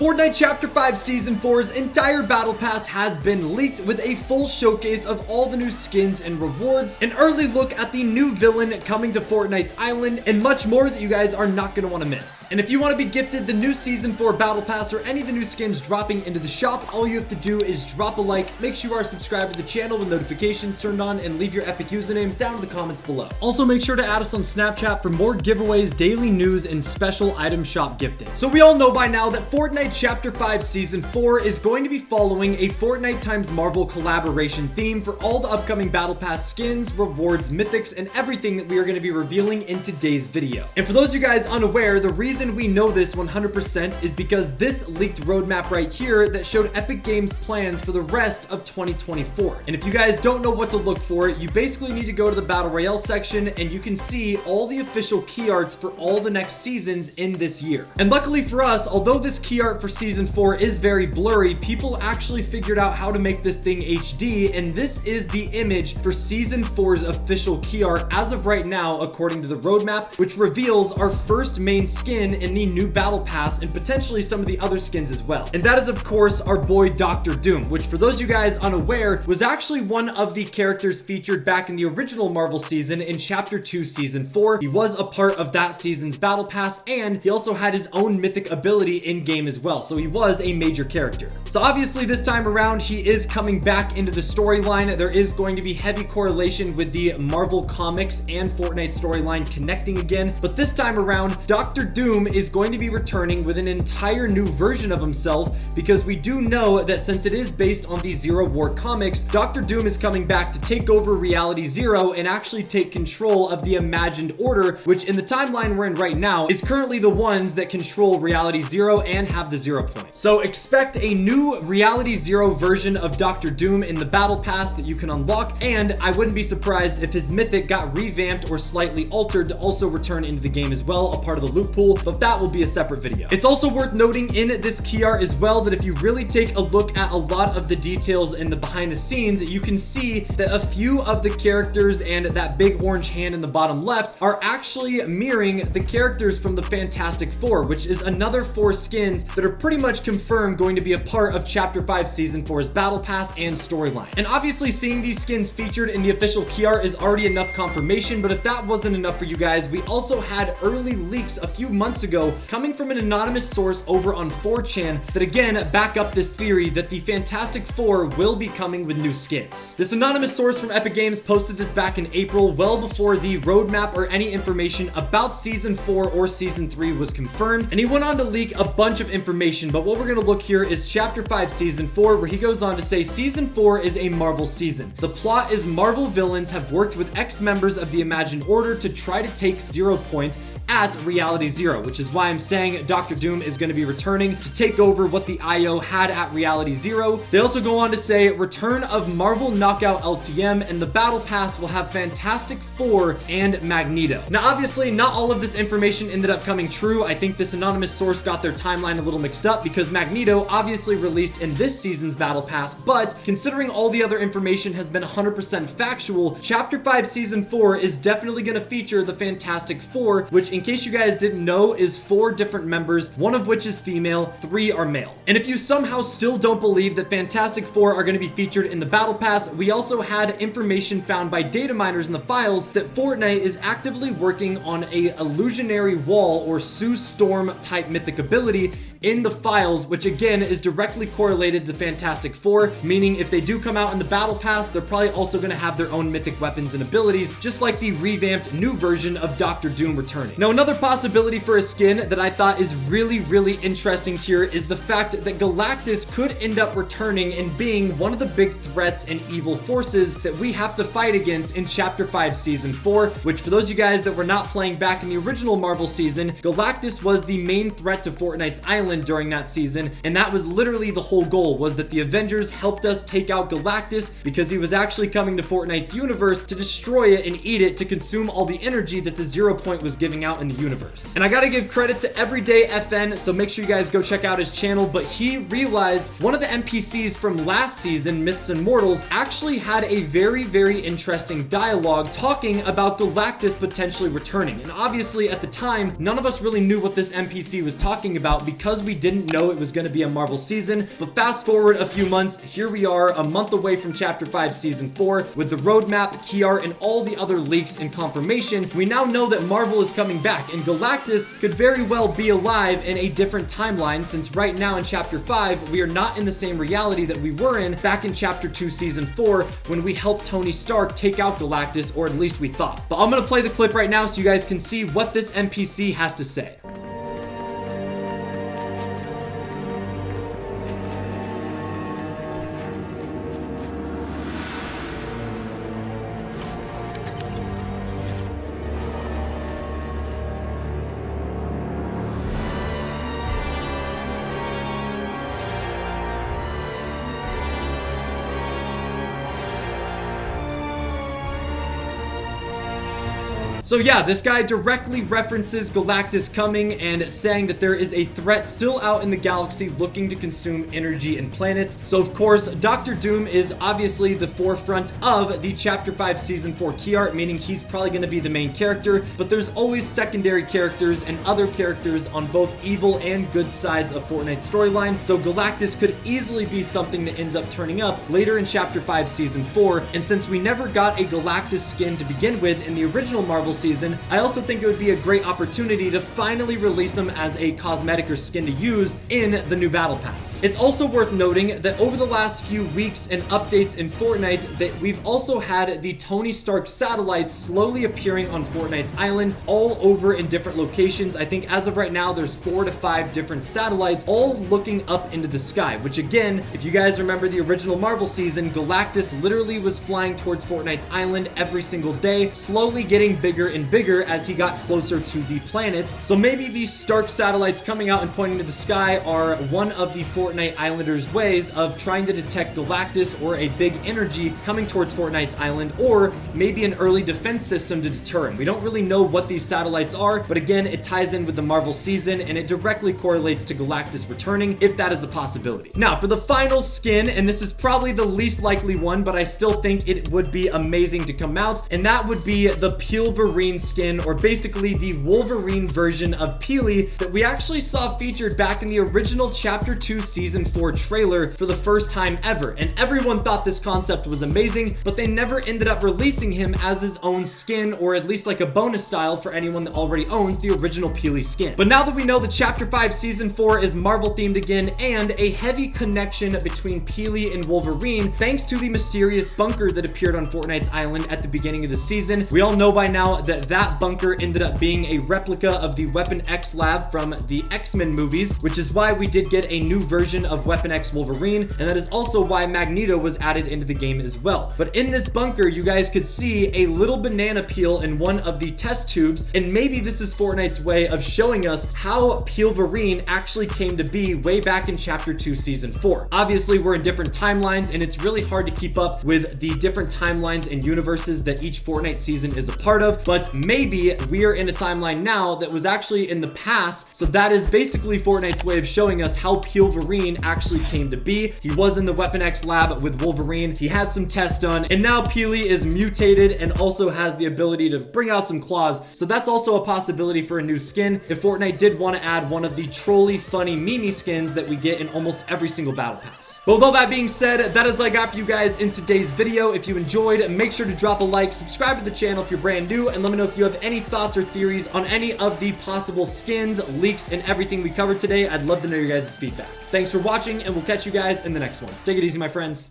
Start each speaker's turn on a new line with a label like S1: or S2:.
S1: Fortnite Chapter 5 Season 4's entire Battle Pass has been leaked with a full showcase of all the new skins and rewards, an early look at the new villain coming to Fortnite's island, and much more that you guys are not going to want to miss. And if you want to be gifted the new Season 4 Battle Pass or any of the new skins dropping into the shop, all you have to do is drop a like, make sure you are subscribed to the channel with notifications turned on, and leave your epic usernames down in the comments below. Also, make sure to add us on Snapchat for more giveaways, daily news, and special item shop gifting. So we all know by now that Fortnite Chapter 5 Season 4 is going to be following a Fortnite x Marvel collaboration theme for all the upcoming Battle Pass skins, rewards, mythics, and everything that we are going to be revealing in today's video. And for those of you guys unaware, the reason we know this 100% is because this leaked roadmap right here that showed Epic Games' plans for the rest of 2024. And if you guys don't know what to look for, you basically need to go to the Battle Royale section and you can see all the official key arts for all the next seasons in this year. And luckily for us, although this key art for Season 4 is very blurry, people actually figured out how to make this thing HD, and this is the image for Season 4's official key art as of right now, according to the roadmap, which reveals our first main skin in the new Battle Pass and potentially some of the other skins as well. And that is, of course, our boy Dr. Doom, which for those of you guys unaware, was actually one of the characters featured back in the original Marvel season in Chapter 2 Season 4. He was a part of that season's Battle Pass, and he also had his own mythic ability in-game as well, so he was a major character. So obviously this time around, he is coming back into the storyline. There is going to be heavy correlation with the Marvel comics and Fortnite storyline connecting again, but this time around, Dr. Doom is going to be returning with an entire new version of himself, because we do know that since it is based on the Zero War comics, Dr. Doom is coming back to take over Reality Zero and actually take control of the Imagined Order, which in the timeline we're in right now is currently the ones that control Reality Zero and have the 0 point. So expect a new Reality Zero version of Dr. Doom in the Battle Pass that you can unlock, and I wouldn't be surprised if his mythic got revamped or slightly altered to also return into the game as well, a part of the loot pool, but that will be a separate video. It's also worth noting in this key art as well that if you really take a look at a lot of the details in the behind the scenes, you can see that a few of the characters and that big orange hand in the bottom left are actually mirroring the characters from the Fantastic Four, which is another 4 skins that are pretty much confirmed going to be a part of Chapter 5 Season 4's Battle Pass and storyline. And obviously seeing these skins featured in the official key art is already enough confirmation, but if that wasn't enough for you guys, we also had early leaks a few months ago coming from an anonymous source over on 4chan that again back up this theory that the Fantastic Four will be coming with new skins. This anonymous source from Epic Games posted this back in April, well before the roadmap or any information about Season 4 or Season 3 was confirmed, and he went on to leak a bunch of information, but what we're going to look here is Chapter 5 Season 4, where he goes on to say Season 4 is a Marvel season. The plot is Marvel villains have worked with ex-members of the Imagined Order to try to take 0 point at Reality Zero, which is why I'm saying Dr. Doom is going to be returning to take over what the IO had at Reality Zero. They also go on to say return of Marvel Knockout LTM, and the Battle Pass will have Fantastic Four and Magneto. Now obviously not all of this information ended up coming true. I think this anonymous source got their timeline a little mixed up because Magneto obviously released in this season's Battle Pass, but considering all the other information has been 100% factual, Chapter 5 Season 4 is definitely going to feature the Fantastic Four, which in case you guys didn't know is 4 different members, 1 of which is female, 3 are male. And if you somehow still don't believe that Fantastic Four are going to be featured in the Battle Pass, we also had information found by data miners in the files that Fortnite is actively working on a illusionary wall or Sue Storm type mythic ability in the files, which again is directly correlated to the Fantastic Four, meaning if they do come out in the Battle Pass, they're probably also going to have their own mythic weapons and abilities, just like the revamped new version of Dr. Doom returning. Now, another possibility for a skin that I thought is really interesting here is the fact that Galactus could end up returning and being one of the big threats and evil forces that we have to fight against in Chapter 5 Season 4, which for those of you guys that were not playing back in the original Marvel season, Galactus was the main threat to Fortnite's island during that season, and that was literally the whole goal, was that the Avengers helped us take out Galactus because he was actually coming to Fortnite's universe to destroy it and eat it to consume all the energy that the 0 point was giving out in the universe. And I gotta give credit to Everyday FN, so make sure you guys go check out his channel, but he realized one of the NPCs from last season, Myths and Mortals, actually had a very interesting dialogue talking about Galactus potentially returning. And obviously at the time, none of us really knew what this NPC was talking about because because we didn't know it was going to be a Marvel season. But fast forward a few months, here we are a month away from Chapter 5 Season 4 with the roadmap, key art, and all the other leaks and confirmation. We now know that Marvel is coming back, and Galactus could very well be alive in a different timeline, since right now in Chapter 5, we are not in the same reality that we were in back in Chapter 2 Season 4 when we helped Tony Stark take out Galactus, or at least we thought. But I'm gonna play the clip right now so you guys can see what this NPC has to say. So yeah, this guy directly references Galactus coming and saying that there is a threat still out in the galaxy looking to consume energy and planets. So of course, Doctor Doom is obviously the forefront of the Chapter 5 Season 4 key art, meaning he's probably going to be the main character, but there's always secondary characters and other characters on both evil and good sides of Fortnite's storyline. So Galactus could easily be something that ends up turning up later in Chapter 5 Season 4. And since we never got a Galactus skin to begin with in the original Marvel season, I also think it would be a great opportunity to finally release him as a cosmetic or skin to use in the new Battle Pass. It's also worth noting that over the last few weeks and updates in Fortnite that we've also had the Tony Stark satellites slowly appearing on Fortnite's island all over in different locations. I think as of right now there's 4 to 5 different satellites all looking up into the sky, which again, if you guys remember the original Marvel season, Galactus literally was flying towards Fortnite's island every single day, slowly getting bigger and bigger as he got closer to the planet. So maybe these Stark satellites coming out and pointing to the sky are one of the Fortnite Islanders' ways of trying to detect Galactus or a big energy coming towards Fortnite's island, or maybe an early defense system to deter him. We don't really know what these satellites are, but again, it ties in with the Marvel season and it directly correlates to Galactus returning, if that is a possibility. Now, for the final skin, and this is probably the least likely one, but I still think it would be amazing to come out, and that would be the Wolverine skin, or basically the Wolverine version of Peely that we actually saw featured back in the original Chapter 2 Season 4 trailer for the first time ever. And everyone thought this concept was amazing, but they never ended up releasing him as his own skin, or at least like a bonus style for anyone that already owns the original Peely skin. But now that we know that Chapter 5 Season 4 is Marvel themed again, and a heavy connection between Peely and Wolverine thanks to the mysterious bunker that appeared on Fortnite's island at the beginning of the season, we all know by now that bunker ended up being a replica of the Weapon X lab from the X-Men movies, which is why we did get a new version of Weapon X Wolverine, and that is also why Magneto was added into the game as well. But in this bunker, you guys could see a little banana peel in one of the test tubes, and maybe this is Fortnite's way of showing us how Wolverine actually came to be way back in Chapter 2 Season 4. Obviously, we're in different timelines, and it's really hard to keep up with the different timelines and universes that each Fortnite season is a part of, but maybe we are in a timeline now that was actually in the past, so that is basically Fortnite's way of showing us how Wolverine actually came to be. He was in the Weapon X lab with Wolverine, he had some tests done, and now Peely is mutated and also has the ability to bring out some claws, so that's also a possibility for a new skin if Fortnite did want to add one of the trolly funny meme skins that we get in almost every single battle pass. But with all that being said, that is all I got for you guys in today's video. If you enjoyed, make sure to drop a like, subscribe to the channel if you're brand new, and let me know if you have any thoughts or theories on any of the possible skins, leaks, and everything we covered today. I'd love to know your guys' feedback. Thanks for watching, and we'll catch you guys in the next one. Take it easy, my friends.